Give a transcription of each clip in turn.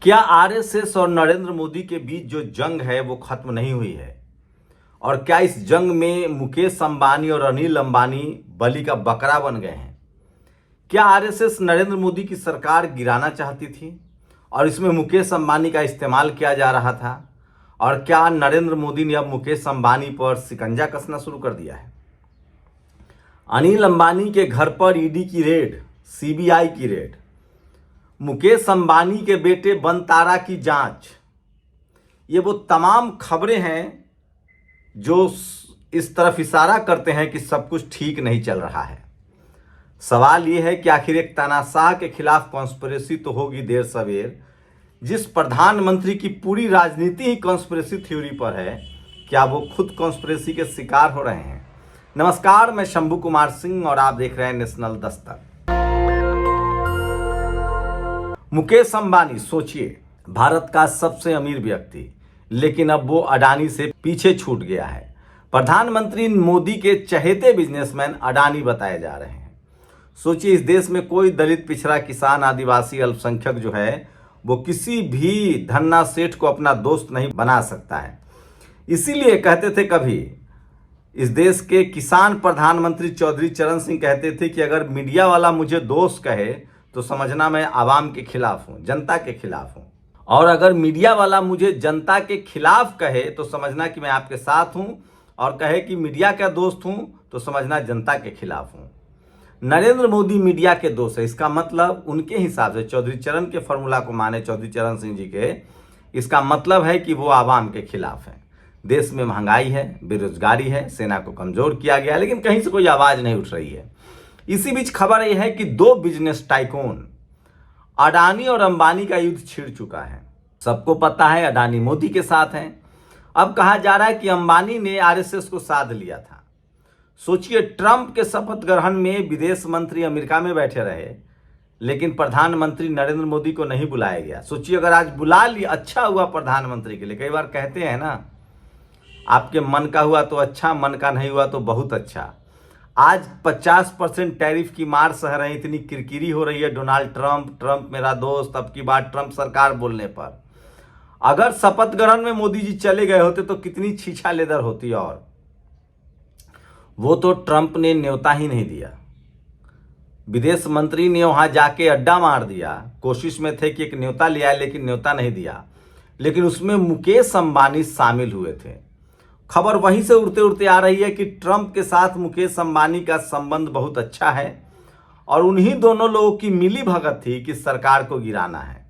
क्या आरएसएस और नरेंद्र मोदी के बीच जो जंग है वो खत्म नहीं हुई है? और क्या इस जंग में मुकेश अंबानी और अनिल अंबानी बलि का बकरा बन गए हैं? क्या आरएसएस नरेंद्र मोदी की सरकार गिराना चाहती थी और इसमें मुकेश अंबानी का इस्तेमाल किया जा रहा था? और क्या नरेंद्र मोदी ने अब मुकेश अंबानी पर शिकंजा कसना शुरू कर दिया है? अनिल अंबानी के घर पर ईडी की रेड, सीबीआई की रेड, मुकेश अंबानी के बेटे बनतारा की जांच, ये वो तमाम खबरें हैं जो इस तरफ इशारा करते हैं कि सब कुछ ठीक नहीं चल रहा है। सवाल ये है कि आखिर एक तानाशाह के खिलाफ कॉन्स्पिरेसी तो होगी देर सवेर। जिस प्रधानमंत्री की पूरी राजनीति ही कॉन्स्पिरेसी थ्योरी पर है, क्या वो खुद कॉन्स्पिरेसी के शिकार हो रहे हैं? नमस्कार, मैं शंभू कुमार सिंह और आप देख रहे हैं नेशनल दस्तक। मुकेश अंबानी, सोचिए, भारत का सबसे अमीर व्यक्ति, लेकिन अब वो अडानी से पीछे छूट गया है। प्रधानमंत्री मोदी के चहेते बिजनेसमैन अडानी बताए जा रहे हैं। सोचिए, इस देश में कोई दलित, पिछड़ा, किसान, आदिवासी, अल्पसंख्यक जो है वो किसी भी धन्ना सेठ को अपना दोस्त नहीं बना सकता है। इसीलिए कहते थे कभी इस देश के किसान प्रधानमंत्री चौधरी चरण सिंह कहते थे कि अगर मीडिया वाला मुझे दोस्त कहे तो समझना मैं आवाम के खिलाफ हूं, जनता के खिलाफ हूं, और अगर मीडिया वाला मुझे जनता के खिलाफ कहे तो समझना कि मैं आपके साथ हूं, और कहे कि मीडिया का दोस्त हूं तो समझना जनता के खिलाफ हूं। नरेंद्र मोदी मीडिया के दोस्त है, इसका मतलब उनके हिसाब से, चौधरी चरण के फॉर्मूला को माने, चौधरी चरण सिंह जी के, इसका मतलब है कि वो आवाम के खिलाफ है। देश में महंगाई है, बेरोजगारी है, सेना को कमजोर किया गया, लेकिन कहीं से कोई आवाज नहीं उठ रही है। इसी बीच खबर यह है कि दो बिजनेस टाइकून अडानी और अंबानी का युद्ध छिड़ चुका है। सबको पता है अडानी मोदी के साथ हैं। अब कहा जा रहा है कि अंबानी ने आरएसएस को साध लिया था। सोचिए, ट्रंप के शपथ ग्रहण में विदेश मंत्री अमेरिका में बैठे रहे, लेकिन प्रधानमंत्री नरेंद्र मोदी को नहीं बुलाया गया। सोचिए, अगर आज बुला लिया, अच्छा हुआ प्रधानमंत्री के लिए। कई बार कहते हैं ना, आपके मन का हुआ तो अच्छा, मन का नहीं हुआ तो बहुत अच्छा। आज 50% टैरिफ की मार सह रहे हैं, इतनी किरकिरी हो रही है डोनाल्ड ट्रंप मेरा दोस्त, अब की बार ट्रंप सरकार बोलने पर। अगर शपथ ग्रहण में मोदी जी चले गए होते तो कितनी छीछा लेदर होती। और वो तो ट्रंप ने न्योता ही नहीं दिया, विदेश मंत्री ने वहां जाके अड्डा मार दिया। कोशिश में थे कि एक न्योता ले आए, लेकिन न्योता नहीं दिया। लेकिन उसमें मुकेश अंबानी शामिल हुए थे। खबर वहीं से उड़ते उड़ते आ रही है कि ट्रंप के साथ मुकेश अंबानी का संबंध बहुत अच्छा है और उन्हीं दोनों लोगों की मिली भगत थी कि सरकार को गिराना है।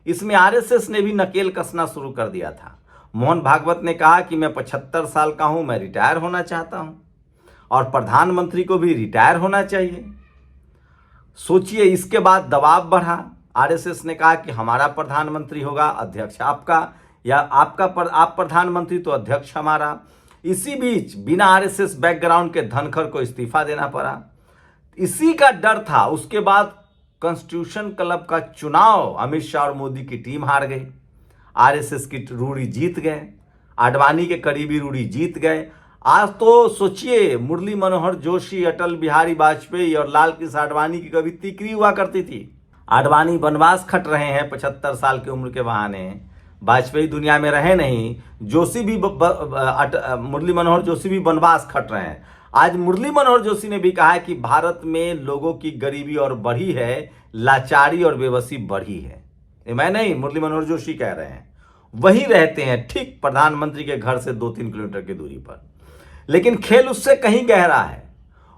इसमें आरएसएस ने भी नकेल कसना शुरू कर दिया था। मोहन भागवत ने कहा कि मैं 75 साल का हूं, मैं रिटायर होना चाहता हूं, और प्रधानमंत्री को भी रिटायर होना चाहिए। सोचिए, इसके बाद दबाव बढ़ा। आरएसएस ने कहा कि हमारा प्रधानमंत्री होगा, अध्यक्ष आपका, या आप प्रधानमंत्री तो अध्यक्ष हमारा। इसी बीच बिना आरएसएस बैकग्राउंड के धनखड़ को इस्तीफा देना पड़ा। इसी का डर था। उसके बाद कॉन्स्टिट्यूशन क्लब का चुनाव अमित शाह और मोदी की टीम हार गई। आरएसएस की रूढ़ी जीत गए, आडवाणी के करीबी रूढ़ी जीत गए। आज तो सोचिए, मुरली मनोहर जोशी, अटल बिहारी वाजपेयी और लाल कृष्ण आडवाणी की कभी तिकरी हुआ करती थी। आडवाणी वनवास खट रहे हैं 75 साल की उम्र के बहाने। वाजपेयी दुनिया में रहे नहीं, जोशी भी मुरली मनोहर जोशी भी वनवास खट रहे हैं। आज मुरली मनोहर जोशी ने भी कहा है कि भारत में लोगों की गरीबी और बढ़ी है, लाचारी और बेबसी बढ़ी है। ये मैं नहीं, मुरली मनोहर जोशी कह रहे हैं। वहीं रहते हैं, ठीक प्रधानमंत्री के घर से 2-3 किलोमीटर की दूरी पर। लेकिन खेल उससे कहीं गहरा है।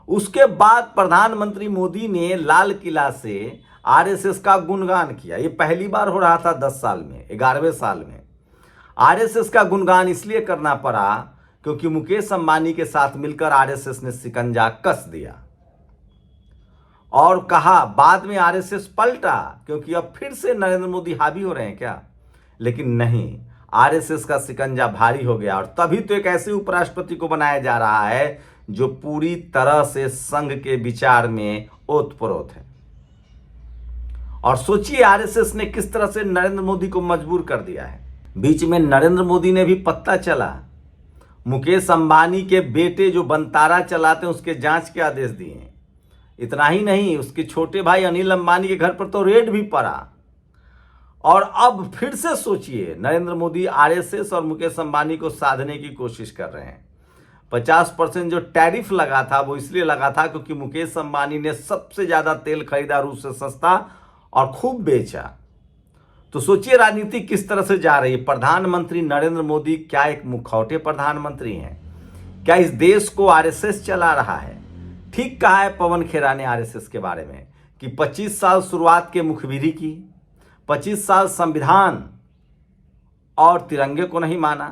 उसके बाद प्रधानमंत्री मोदी ने लाल किला से आरएसएस का गुणगान किया। ये पहली बार हो रहा था 10 साल में, 11वें साल में। आरएसएस का गुणगान इसलिए करना पड़ा क्योंकि मुकेश अंबानी के साथ मिलकर आरएसएस ने शिकंजा कस दिया। और कहा, बाद में आरएसएस पलटा क्योंकि अब फिर से नरेंद्र मोदी हावी हो रहे हैं क्या। लेकिन नहीं, आरएसएस का शिकंजा भारी हो गया। और तभी तो एक ऐसे उपराष्ट्रपति को बनाया जा रहा है जो पूरी तरह से संघ के विचार में ओतप्रोत है। और सोचिए, आरएसएस ने किस तरह से नरेंद्र मोदी को मजबूर कर दिया है। बीच में नरेंद्र मोदी ने भी पता चला, मुकेश अंबानी के बेटे जो बनतारा चलाते हैं उसके जांच के आदेश दिए। इतना ही नहीं, उसके छोटे भाई अनिल अंबानी के घर पर तो रेड भी पड़ा। और अब फिर से सोचिए, नरेंद्र मोदी आरएसएस और मुकेश अंबानी को साधने की कोशिश कर रहे हैं। 50% जो टैरिफ लगा था वो इसलिए लगा था क्योंकि मुकेश अंबानी ने सबसे ज्यादा तेल खरीदा रूस से सस्ता और खूब बेचा। तो सोचिए राजनीति किस तरह से जा रही है। प्रधानमंत्री नरेंद्र मोदी क्या एक मुखौटे प्रधानमंत्री हैं? क्या इस देश को आरएसएस चला रहा है? ठीक कहा है पवन खेरा ने आरएसएस के बारे में कि 25 साल शुरुआत के मुखबिरी की, 25 साल संविधान और तिरंगे को नहीं माना,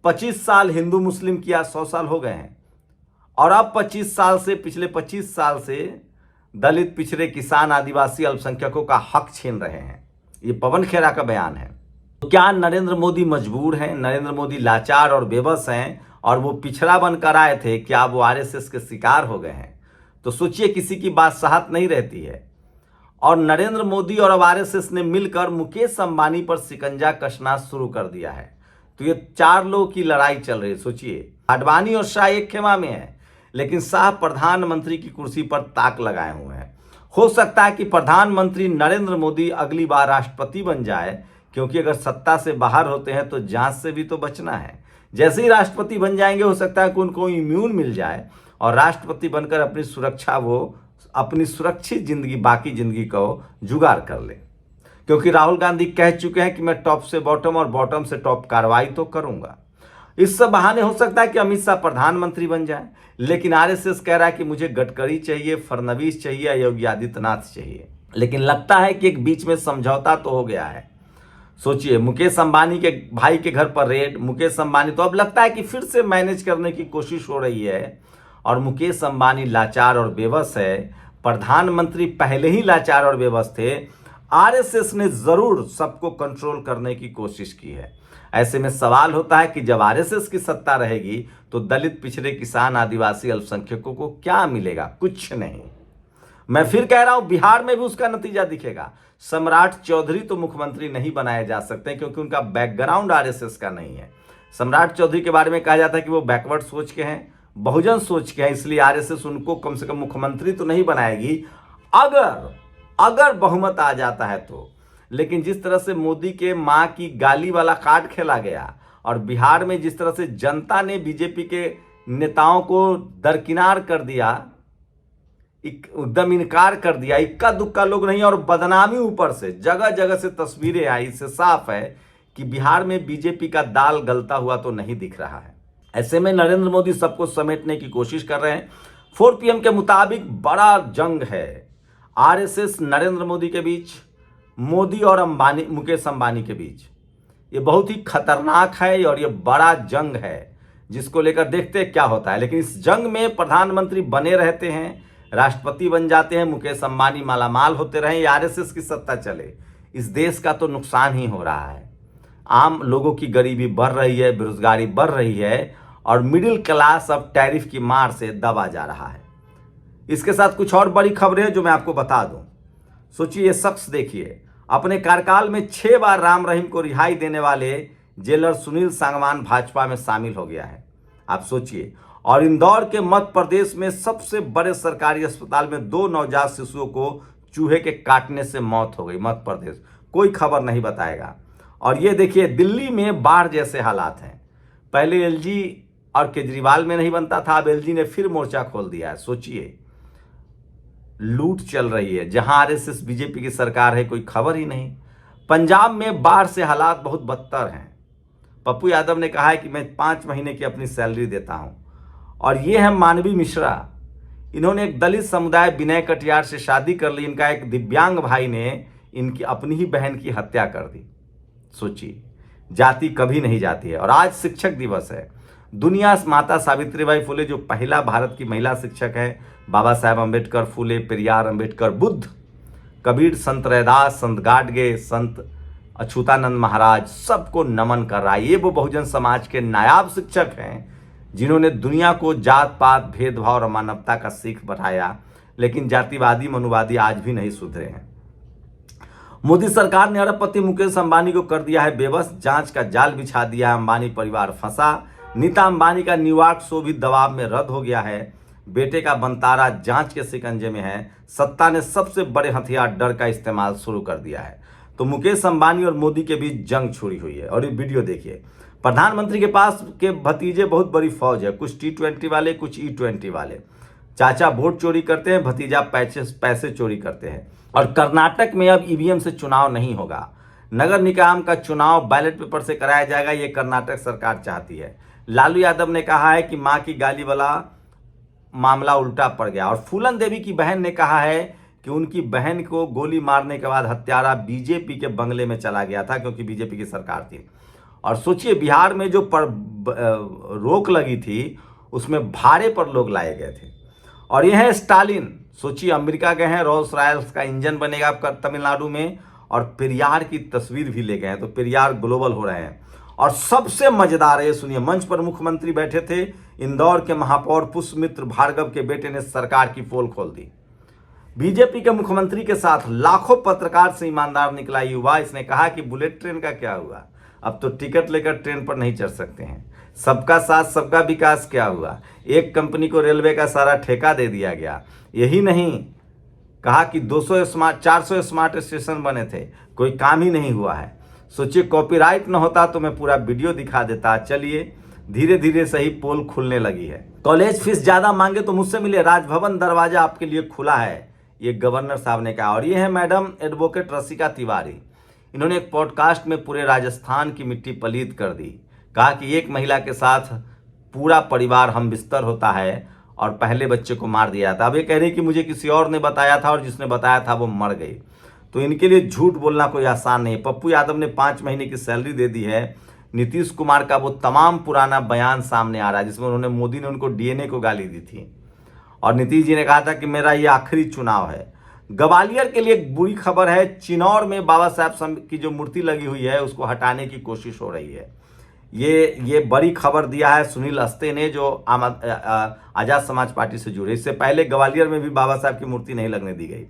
25 साल हिंदू मुस्लिम किया, 100 साल हो गए हैं, और अब 25 साल से, पिछले 25 साल से दलित, पिछड़े, किसान, आदिवासी, अल्पसंख्यकों का हक छीन रहे हैं। ये पवन खेरा का बयान है। तो क्या नरेंद्र मोदी मजबूर हैं? नरेंद्र मोदी लाचार और बेबस हैं और वो पिछड़ा बनकर आए थे, क्या वो आरएसएस के शिकार हो गए हैं? तो सोचिए किसी की बात साहत नहीं रहती है। और नरेंद्र मोदी और अब आरएसएस ने मिलकर मुकेश अंबानी पर शिकंजा कसना शुरू कर दिया है। तो ये 4 लोगों की लड़ाई चल रही है। सोचिए, आडवाणी और शाह एक खेमा में है, लेकिन शाह प्रधानमंत्री की कुर्सी पर ताक लगाए हुए हैं। हो सकता है कि प्रधानमंत्री नरेंद्र मोदी अगली बार राष्ट्रपति बन जाए, क्योंकि अगर सत्ता से बाहर होते हैं तो जांच से भी तो बचना है। जैसे ही राष्ट्रपति बन जाएंगे हो सकता है कि उनको इम्यून मिल जाए और राष्ट्रपति बनकर अपनी सुरक्षा, वो अपनी सुरक्षित जिंदगी, बाकी जिंदगी को जुगाड़ कर ले। क्योंकि राहुल गांधी कह चुके हैं कि मैं टॉप से बॉटम और बॉटम से टॉप कार्रवाई तो करूंगा। इस सब बहाने हो सकता है कि अमित शाह प्रधानमंत्री बन जाए, लेकिन आरएसएस कह रहा है कि मुझे गडकरी चाहिए, फडणवीस चाहिए, योगी आदित्यनाथ चाहिए। लेकिन लगता है कि एक बीच में समझौता तो हो गया है। सोचिए, मुकेश अंबानी के भाई के घर पर रेड, मुकेश अंबानी, तो अब लगता है कि फिर से मैनेज करने की कोशिश हो रही है। और मुकेश अंबानी लाचार और बेबस है। प्रधानमंत्री पहले ही लाचार और बेबस थे। आरएसएस ने जरूर सबको कंट्रोल करने की कोशिश की है। ऐसे में सवाल होता है कि जब आरएसएस की सत्ता रहेगी तो दलित, पिछड़े, किसान, आदिवासी, अल्पसंख्यकों को क्या मिलेगा? कुछ नहीं। मैं फिर कह रहा हूं, बिहार में भी उसका नतीजा दिखेगा। सम्राट चौधरी तो मुख्यमंत्री नहीं बनाए जा सकते क्योंकि उनका बैकग्राउंड आरएसएस का नहीं है। सम्राट चौधरी के बारे में कहा जाता है कि वो बैकवर्ड सोच के हैं, बहुजन सोच के हैं, इसलिए आरएसएस उनको कम से कम मुख्यमंत्री तो नहीं बनाएगी, अगर बहुमत आ जाता है तो। लेकिन जिस तरह से मोदी के मां की गाली वाला कार्ड खेला गया और बिहार में जिस तरह से जनता ने बीजेपी के नेताओं को दरकिनार कर दिया, एकदम इनकार कर दिया, इक्का दुक्का लोग नहीं, और बदनामी ऊपर से जगह जगह से तस्वीरें आई, इससे साफ है कि बिहार में बीजेपी का दाल गलता हुआ तो नहीं दिख रहा है। ऐसे में नरेंद्र मोदी सबको समेटने की कोशिश कर रहे हैं। 4 PM के मुताबिक बड़ा जंग है आरएसएस नरेंद्र मोदी के बीच, मोदी और अंबानी, मुकेश अंबानी के बीच। ये बहुत ही खतरनाक है और ये बड़ा जंग है, जिसको लेकर देखते हैं क्या होता है। लेकिन इस जंग में प्रधानमंत्री बने रहते हैं, राष्ट्रपति बन जाते हैं, मुकेश अंबानी मालामाल होते रहे, आरएसएस की सत्ता चले, इस देश का तो नुकसान ही हो रहा है। आम लोगों की गरीबी बढ़ रही है, बेरोजगारी बढ़ रही है और मिडिल क्लास अब टैरिफ की मार से दबा जा रहा है। इसके साथ कुछ और बड़ी खबरें हैं जो मैं आपको बता दूं। सोचिए, ये शख्स देखिए, अपने कार्यकाल में 6 बार राम रहीम को रिहाई देने वाले जेलर सुनील सांगवान भाजपा में शामिल हो गया है। आप सोचिए। और इंदौर के मध्य प्रदेश में सबसे बड़े सरकारी अस्पताल में 2 नवजात शिशुओं को चूहे के काटने से मौत हो गई। मध्य प्रदेश, कोई खबर नहीं बताएगा। और ये देखिए, दिल्ली में बाढ़ जैसे हालात हैं। पहले एलजी और केजरीवाल में नहीं बनता था, अब एलजी ने फिर मोर्चा खोल दिया है। सोचिए, लूट चल रही है। जहां आरएसएस बीजेपी की सरकार है, कोई खबर ही नहीं। पंजाब में बाढ़ से हालात बहुत बदतर हैं। पप्पू यादव ने कहा है कि मैं 5 महीने की अपनी सैलरी देता हूं। और ये है मानवी मिश्रा, इन्होंने एक दलित समुदाय विनय कटियार से शादी कर ली। इनका एक दिव्यांग भाई ने इनकी अपनी ही बहन की हत्या कर दी। सोचिए, जाति कभी नहीं जाती है। और आज शिक्षक दिवस है। दुनिया माता सावित्रीबाई फुले, जो पहला भारत की महिला शिक्षक है, बाबा साहेब अम्बेडकर, फुले, पेरियार, अम्बेडकर, बुद्ध, कबीर, संत रैदास, संत गाडगे, संत अछूतानंद महाराज, सबको नमन कर रहा है। ये वो बहुजन समाज के नायाब शिक्षक हैं जिन्होंने दुनिया को जात पात, भेदभाव और मानवता का सीख बढ़ाया। लेकिन जातिवादी, मनुवादी आज भी नहीं सुधरे हैं। मोदी सरकार ने अरबपति मुकेश अंबानी को कर दिया है बेबस, जांच का जाल बिछा दिया। अंबानी परिवार फंसा। नीता अंबानी का न्यूयॉर्क शो भी दबाव में रद्द हो गया है। बेटे का बंतारा जांच के शिकंजे में है। सत्ता ने सबसे बड़े हथियार डर का इस्तेमाल शुरू कर दिया है। तो मुकेश अंबानी और मोदी के बीच जंग छिड़ी हुई है। और ये वीडियो देखिए, प्रधानमंत्री के पास के भतीजे बहुत बड़ी फौज है, कुछ T20 वाले, कुछ E20 वाले। चाचा वोट चोरी करते हैं, भतीजा पैसे चोरी करते हैं। और कर्नाटक में अब ईवीएम से चुनाव नहीं होगा, नगर निकाय का चुनाव बैलेट पेपर से कराया जाएगा, ये कर्नाटक सरकार चाहती है। लालू यादव ने कहा है कि मां की गाली वाला मामला उल्टा पड़ गया। और फूलन देवी की बहन ने कहा है कि उनकी बहन को गोली मारने के बाद हत्यारा बीजेपी के बंगले में चला गया था, क्योंकि बीजेपी की सरकार थी। और सोचिए, बिहार में जो रोक लगी थी उसमें भाड़े पर लोग लाए गए थे। और ये है स्टालिन, सोचिए अमेरिका गए हैं, रोल्स रॉयल्स का इंजन बनेगा आपका तमिलनाडु में, और पेरियार की तस्वीर भी ले गए हैं, तो पेरियार ग्लोबल हो रहे हैं। और सबसे मजेदार है, सुनिए, मंच पर मुख्यमंत्री बैठे थे, इंदौर के महापौर पुष्पमित्र भार्गव के बेटे ने सरकार की पोल खोल दी। बीजेपी के मुख्यमंत्री के साथ लाखों पत्रकार से ईमानदार निकला युवा। इसने कहा कि बुलेट ट्रेन का क्या हुआ, अब तो टिकट लेकर ट्रेन पर नहीं चढ़ सकते हैं। सबका साथ सबका विकास क्या हुआ, एक कंपनी को रेलवे का सारा ठेका दे दिया गया। यही नहीं, कहा कि 400 स्मार्ट स्टेशन बने थे, कोई काम ही नहीं हुआ है। सोचिए, कॉपीराइट न होता तो मैं पूरा वीडियो दिखा देता। चलिए, धीरे धीरे सही पोल खुलने लगी है। कॉलेज फीस ज्यादा मांगे तो मुझसे मिले, राजभवन दरवाजा आपके लिए खुला है, ये गवर्नर साहब ने कहा। और ये है मैडम एडवोकेट रसिका तिवारी, इन्होंने एक पॉडकास्ट में पूरे राजस्थान की मिट्टी पलीत कर दी। कहा कि एक महिला के साथ पूरा परिवार हम बिस्तर होता है और पहले बच्चे को मार दिया था। अब ये कह रही कि मुझे किसी और ने बताया था और जिसने बताया था वो मर गई। तो इनके लिए झूठ बोलना कोई आसान नहीं। पप्पू यादव ने 5 महीने की सैलरी दे दी है। नीतीश कुमार का वो तमाम पुराना बयान सामने आ रहा है जिसमें उन्होंने मोदी ने उनको डीएनए को गाली दी थी, और नीतीश जी ने कहा था कि मेरा ये आखिरी चुनाव है। ग्वालियर के लिए एक बुरी खबर है, चिनौर में बाबा साहब की जो मूर्ति लगी हुई है उसको हटाने की कोशिश हो रही है। ये बड़ी खबर दिया है सुनील अस्ते ने, जो आजाद समाज पार्टी से जुड़े। इससे पहले ग्वालियर में भी बाबा साहब की मूर्ति नहीं लगने दी गई।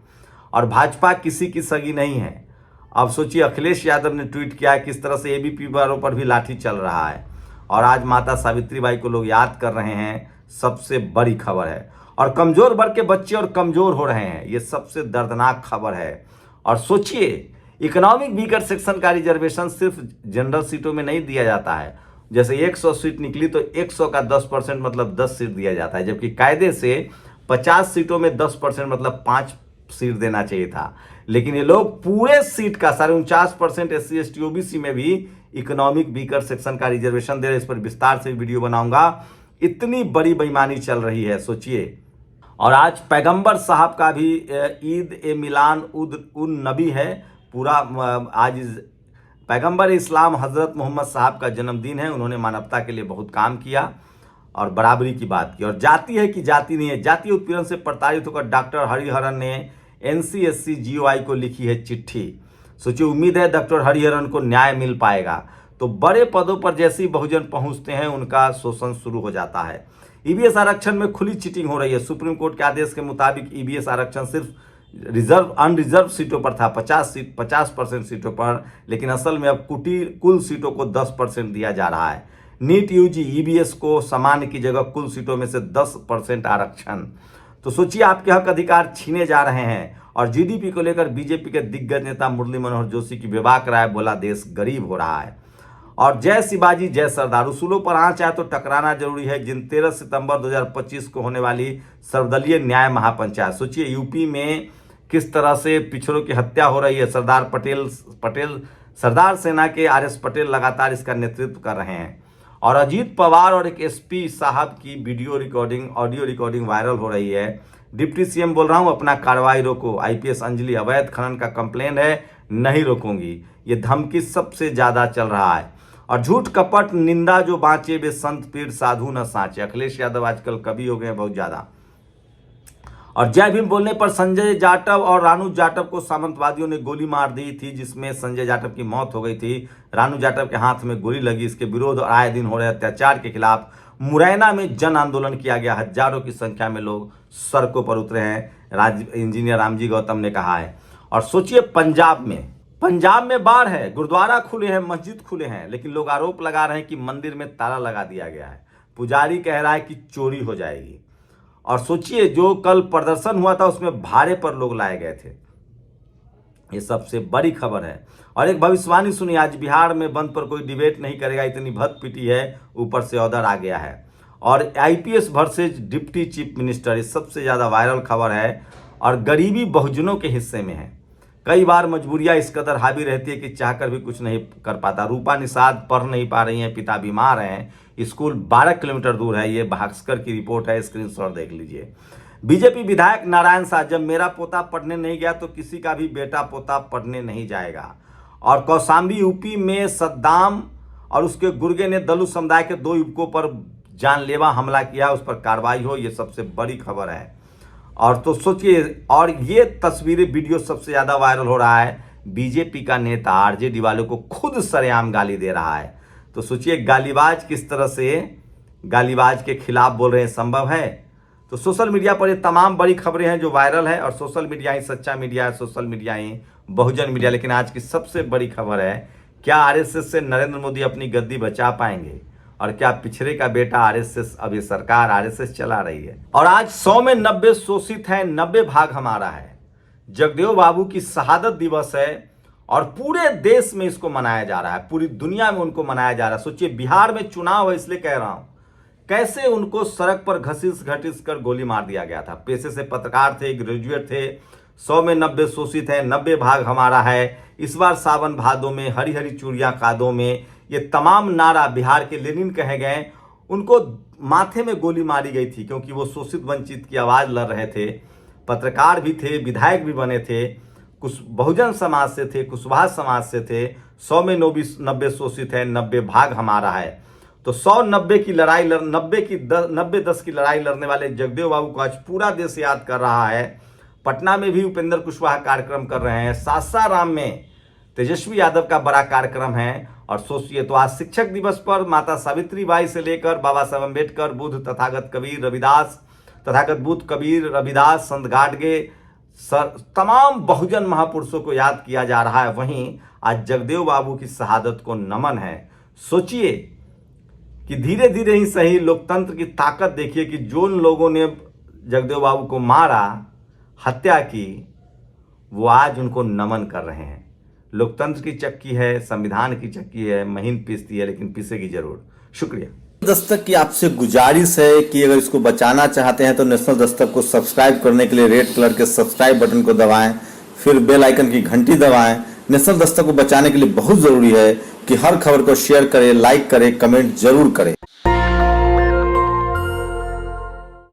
और भाजपा किसी की सगी नहीं है। अब सोचिए, अखिलेश यादव ने ट्वीट किया है किस तरह से एबीपी वालों पर भी लाठी चल रहा है, और आज माता सावित्रीबाई को लोग याद कर रहे हैं, सबसे बड़ी खबर है। और कमजोर वर्ग के बच्चे और कमजोर हो रहे हैं, ये सबसे दर्दनाक खबर है। और सोचिए, इकोनॉमिक वीकर सेक्शन का रिजर्वेशन सिर्फ जनरल सीटों में नहीं दिया जाता है। जैसे 100 सीट निकली तो 100 का 10% मतलब 10 सीट दिया जाता है, जबकि कायदे से 50 सीटों में 10% मतलब 5 सीट देना चाहिए था। लेकिन ये लोग पूरे सीट का 49% SC ST OBC में भी इकोनॉमिक वीकर सेक्शन का रिजर्वेशन दे रहे। इस पर विस्तार से वीडियो बनाऊंगा। इतनी बड़ी बेईमानी चल रही है, सोचिए। और आज पैगंबर साहब का भी ईद ए मिलान उन नबी है। पूरा आज पैगंबर इस्लाम हजरत मोहम्मद साहब का जन्मदिन है। उन्होंने मानवता के लिए बहुत काम किया और बराबरी की बात की। और जाति है कि जाति नहीं है, जातीय उत्पीड़न से प्रताड़ित होकर डॉक्टर हरिहरन ने NCSC GOI को लिखी है चिट्ठी। सोचिए, उम्मीद है डॉक्टर हरिहरन को न्याय मिल पाएगा। तो बड़े पदों पर जैसे ही बहुजन पहुंचते हैं उनका शोषण शुरू हो जाता है। EBS आरक्षण में खुली चीटिंग हो रही है। सुप्रीम कोर्ट के आदेश के मुताबिक EBS आरक्षण सिर्फ अनरिजर्व सीटों पर था, 50% सीटों पर, लेकिन असल में अब कुल सीटों को 10% दिया जा रहा है। नीट UG EBS को सामान्य की जगह कुल सीटों में से 10% आरक्षण। तो सोचिए, आपके हक अधिकार छीने जा रहे हैं। और GDP को लेकर बीजेपी के दिग्गज नेता मुरली मनोहर जोशी की बेबाक राय, बोला देश गरीब हो रहा है। और जय शिवाजी जय सरदार, उसूलों पर आंच आए तो टकराना जरूरी है। जिन 13 सितंबर 2025 को होने वाली सर्वदलीय न्याय महापंचायत, सोचिए यूपी में किस तरह से पिछड़ों की हत्या हो रही है। सरदार सेना के RS पटेल लगातार इसका नेतृत्व कर रहे हैं। और अजीत पवार और एक SP साहब की ऑडियो रिकॉर्डिंग वायरल हो रही है। डिप्टी CM बोल रहा हूं, अपना कार्रवाई रोको। IPS अंजलि, अवैध खनन का कंप्लेन है, नहीं रोकूंगी। ये धमकी सबसे ज्यादा चल रहा है। और झूठ कपट निंदा जो बांचे, वे संत पीर साधु न साँचे। अखिलेश यादव आजकल कवि हो गए हैं बहुत ज्यादा। और जय भीम बोलने पर संजय जाटव और रानू जाटव को सामंतवादियों ने गोली मार दी थी, जिसमें संजय जाटव की मौत हो गई थी। रानू जाटव के हाथ में गोली लगी। इसके विरोध और आए दिन हो रहे अत्याचार के खिलाफ मुरैना में जन आंदोलन किया गया। हजारों की संख्या में लोग सड़कों पर उतरे हैं, इंजीनियर रामजी गौतम ने कहा है। और सोचिए, पंजाब में बाढ़ है, गुरुद्वारा खुले हैं, मस्जिद खुले हैं, लेकिन लोग आरोप लगा रहे हैं कि मंदिर में ताला लगा दिया गया है। पुजारी कह रहा है कि चोरी हो जाएगी। और सोचिए, जो कल प्रदर्शन हुआ था उसमें भाड़े पर लोग लाए गए थे। ये सबसे बड़ी खबर है। और एक भविष्यवाणी सुनी, आज बिहार में बंद पर कोई डिबेट नहीं करेगा, इतनी भद्द पिटी है, ऊपर से ऑर्डर आ गया है। और IPS versus deputy chief minister, ये सबसे ज़्यादा वायरल खबर है और गरीबी बहुजनों के हिस्से में है। कई बार मजबूरियां इस कदर हावी रहती है कि चाहकर भी कुछ नहीं कर पाता। रूपा निषाद पढ़ नहीं पा रही हैं, पिता बीमार हैं, स्कूल 12 किलोमीटर दूर है। ये भास्कर की रिपोर्ट है, स्क्रीनशॉट देख लीजिए। बीजेपी विधायक नारायण शाह, जब मेरा पोता पढ़ने नहीं गया तो किसी का भी बेटा पोता पढ़ने नहीं जाएगा। और कौशाम्बी यूपी में सद्दाम और उसके गुर्गे ने दलित समुदाय के 2 युवकों पर जानलेवा हमला किया, उस पर कार्रवाई हो, ये सबसे बड़ी खबर है। और तो सोचिए, और ये तस्वीरें वीडियो सबसे ज़्यादा वायरल हो रहा है। बीजेपी का नेता आरजेडी वालों को खुद सरेआम गाली दे रहा है। तो सोचिए गालीबाज किस तरह से गालीबाज के खिलाफ बोल रहे हैं, संभव है? तो सोशल मीडिया पर ये तमाम बड़ी खबरें हैं जो वायरल है, और सोशल मीडिया ही सच्चा मीडिया है, सोशल मीडिया ही बहुजन मीडिया। लेकिन आज की सबसे बड़ी खबर है, क्या आरएसएस से नरेंद्र मोदी अपनी गद्दी बचा पाएंगे? और क्या पिछड़े का बेटा आरएसएस, अब ये सरकार आरएसएस चला रही है। और आज 100 में 90 शोषित हैं, 90 भाग हमारा है। जगदेव बाबू की शहादत दिवस है और पूरे देश में इसको मनाया जा रहा है, पूरी दुनिया में उनको मनाया जा रहा है। सोचिए बिहार में चुनाव है, इसलिए कह रहा हूं, कैसे उनको सड़क पर घसीस घसीस कर गोली मार दिया गया था। पेशे से पत्रकार थे, ग्रेजुएट थे। 100 में 90 शोषित हैं, 90 भाग हमारा है। इस बार सावन भादों में, हरी हरी चूड़ियां कादों में, ये तमाम नारा बिहार के लेनिन कहे गए। उनको माथे में गोली मारी गई थी क्योंकि वो शोषित वंचित की आवाज़ लड़ रहे थे। पत्रकार भी थे, विधायक भी बने थे, कुछ बहुजन समाज से थे, कुशवाहा समाज से थे। 100 में 90 शोषित है, 90 भाग हमारा है। तो 100-90 की लड़ाई 90-10 की लड़ाई लड़ने वाले जगदेव बाबू को आज पूरा देश याद कर रहा है। पटना में भी उपेंद्र कुशवाहा कार्यक्रम कर रहे हैं, सासाराम में तेजस्वी यादव का बड़ा कार्यक्रम है। और सोचिए, तो आज शिक्षक दिवस पर माता सावित्री बाई से लेकर बाबा साहब अम्बेडकर, बुद्ध, तथागत कबीर, रविदास, तथागत बुद्ध, कबीर, रविदास, संत गाडगे, तमाम बहुजन महापुरुषों को याद किया जा रहा है। वहीं आज जगदेव बाबू की शहादत को नमन है। सोचिए कि धीरे धीरे ही सही लोकतंत्र की ताकत देखिए कि जो लोगों ने जगदेव बाबू को मारा, हत्या की, वो आज उनको नमन कर रहे हैं। लोकतंत्र की चक्की है, संविधान की चक्की है, महीन पीसती है लेकिन पीसेगी जरूर। शुक्रिया। दस्तक की आपसे गुजारिश है कि अगर इसको बचाना चाहते हैं तो नेशनल दस्तक को सब्सक्राइब करने के लिए रेड कलर के सब्सक्राइब बटन को दबाएं, फिर बेल आइकन की घंटी दबाएं। नेशनल दस्तक को बचाने के लिए बहुत जरूरी है कि हर खबर को शेयर करें, लाइक करें, कमेंट जरूर करें।